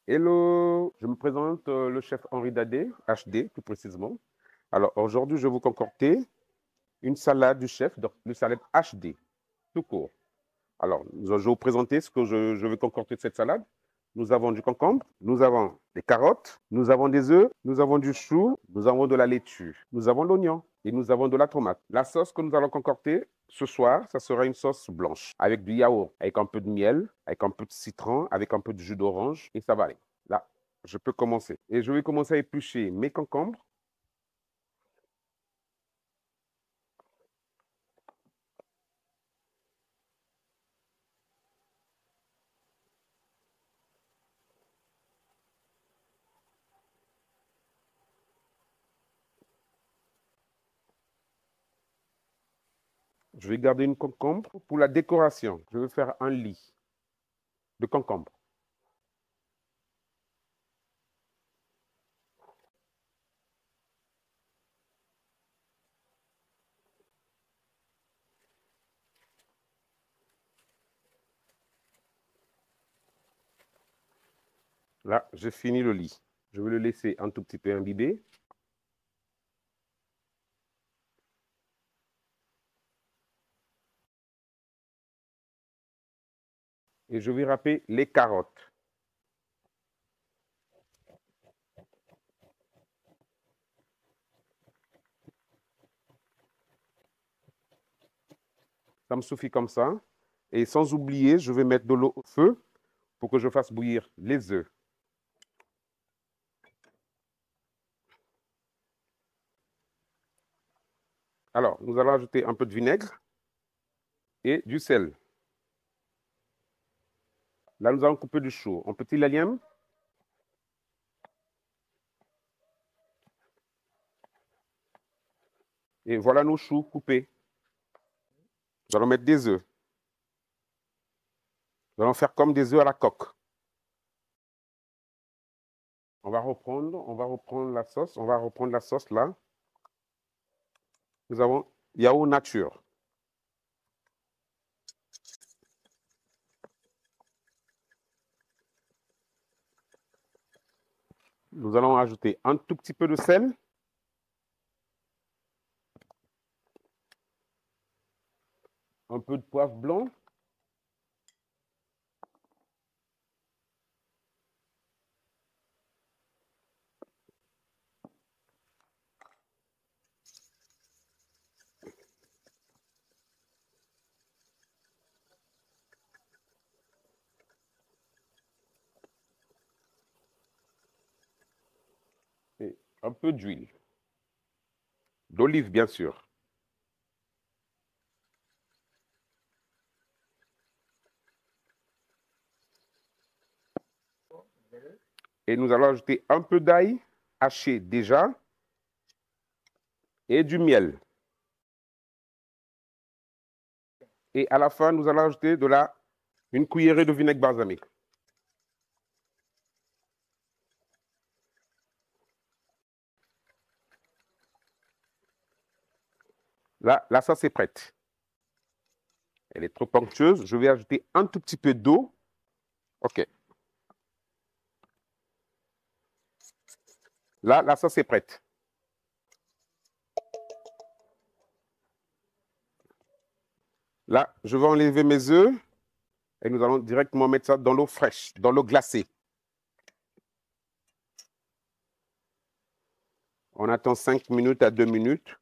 Hello, je me présente, le chef Henri Dadé, HD plus précisément. Alors aujourd'hui, je vais vous concocter une salade du chef, donc une salade HD, tout court. Alors, je vais vous présenter ce que je vais concocter de cette salade. Nous avons du concombre, nous avons des carottes, nous avons des œufs, nous avons du chou, nous avons de la laitue, nous avons l'oignon et nous avons de la tomate. La sauce que nous allons concocter ce soir, ça sera une sauce blanche avec du yaourt, avec un peu de miel, avec un peu de citron, avec un peu de jus d'orange et ça va aller. Là, je peux commencer. Et je vais commencer à éplucher mes concombres. Je vais garder une concombre pour la décoration. Je vais faire un lit de concombre. Là, j'ai fini le lit. Je vais le laisser un tout petit peu imbiber. Et je vais râper les carottes. Ça me suffit comme ça. Et sans oublier, je vais mettre de l'eau au feu pour que je fasse bouillir les œufs. Alors, nous allons ajouter un peu de vinaigre et du sel. Là, nous allons couper du chou en petits lanièmes. Et voilà nos choux coupés. Nous allons mettre des œufs. Nous allons faire comme des œufs à la coque. On va reprendre la sauce. On va reprendre la sauce là. Nous avons yaourt nature. Nous allons ajouter un tout petit peu de sel. Un peu de poivre blanc. Et un peu d'huile. D'olive, bien sûr. Et nous allons ajouter un peu d'ail haché déjà et du miel. Et à la fin, nous allons ajouter une cuillerée de vinaigre balsamique. Là, la sauce est prête. Elle est trop onctueuse. Je vais ajouter un tout petit peu d'eau. OK. Là, la sauce est prête. Là, je vais enlever mes œufs et nous allons directement mettre ça dans l'eau fraîche, dans l'eau glacée. On attend 5 minutes à 2 minutes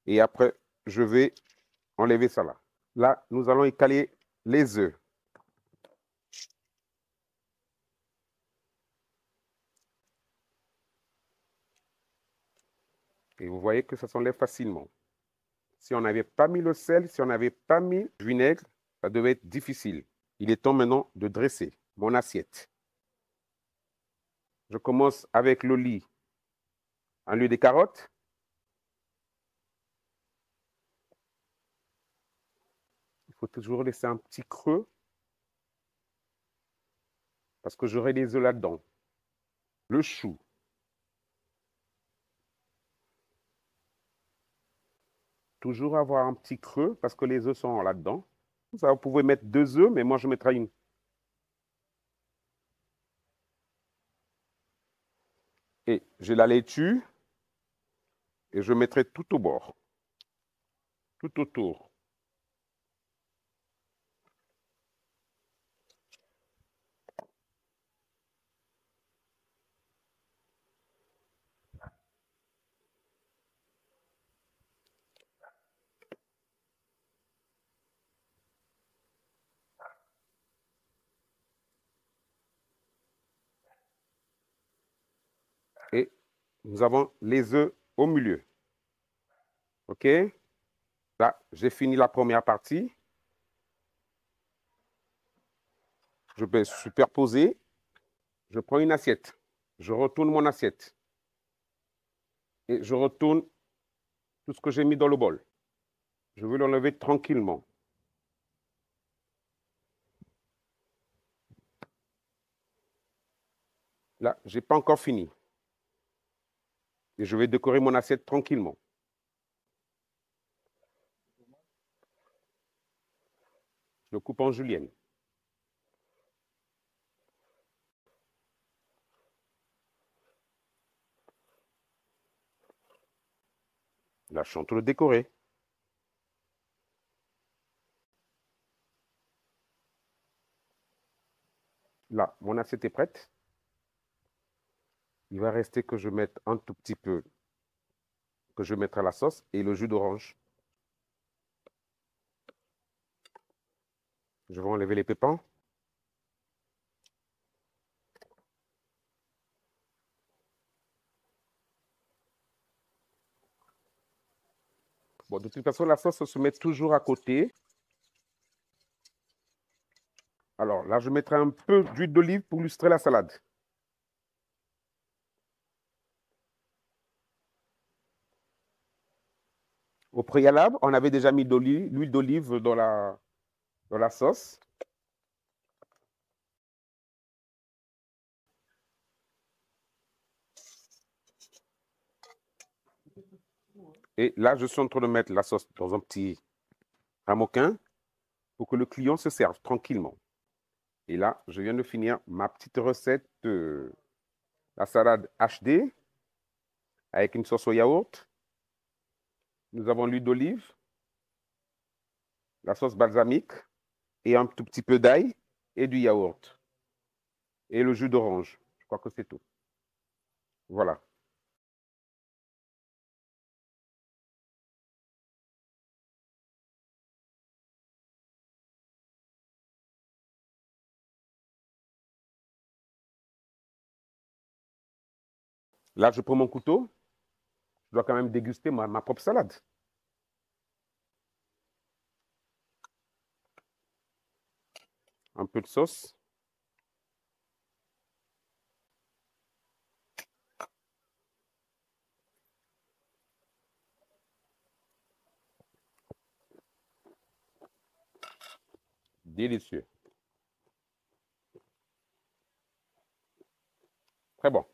et après, je vais enlever ça là. Là, nous allons écaler les œufs. Et vous voyez que ça s'enlève facilement. Si on n'avait pas mis le sel, si on n'avait pas mis du vinaigre, ça devait être difficile. Il est temps maintenant de dresser mon assiette. Je commence avec le lit en lieu des carottes. Il faut toujours laisser un petit creux parce que j'aurai des œufs là-dedans. Le chou. Toujours avoir un petit creux parce que les œufs sont là-dedans. Ça, vous pouvez mettre 2 œufs, mais moi je mettrai une. Et j'ai la laitue et je mettrai tout au bord, tout autour. Et nous avons les œufs au milieu. OK? Là, j'ai fini la première partie. Je vais superposer. Je prends une assiette. Je retourne mon assiette. Et je retourne tout ce que j'ai mis dans le bol. Je vais l'enlever tranquillement. Là, je n'ai pas encore fini. Et je vais décorer mon assiette tranquillement. Je coupe en julienne. Là, je suis en train de décorer. Là, mon assiette est prête. Il va rester que je mette un tout petit peu, que je mettrai la sauce et le jus d'orange. Je vais enlever les pépins. Bon, de toute façon, la sauce se met toujours à côté. Alors là, je mettrai un peu d'huile d'olive pour illustrer la salade. Au préalable, on avait déjà mis l'huile d'olive dans la sauce. Et là, je suis en train de mettre la sauce dans un petit ramequin pour que le client se serve tranquillement. Et là, je viens de finir ma petite recette de la salade HD avec une sauce au yaourt. Nous avons l'huile d'olive, la sauce balsamique et un tout petit peu d'ail et du yaourt. Et le jus d'orange. Je crois que c'est tout. Voilà. Là, je prends mon couteau. Je dois quand même déguster ma propre salade. Un peu de sauce. Délicieux. Très bon.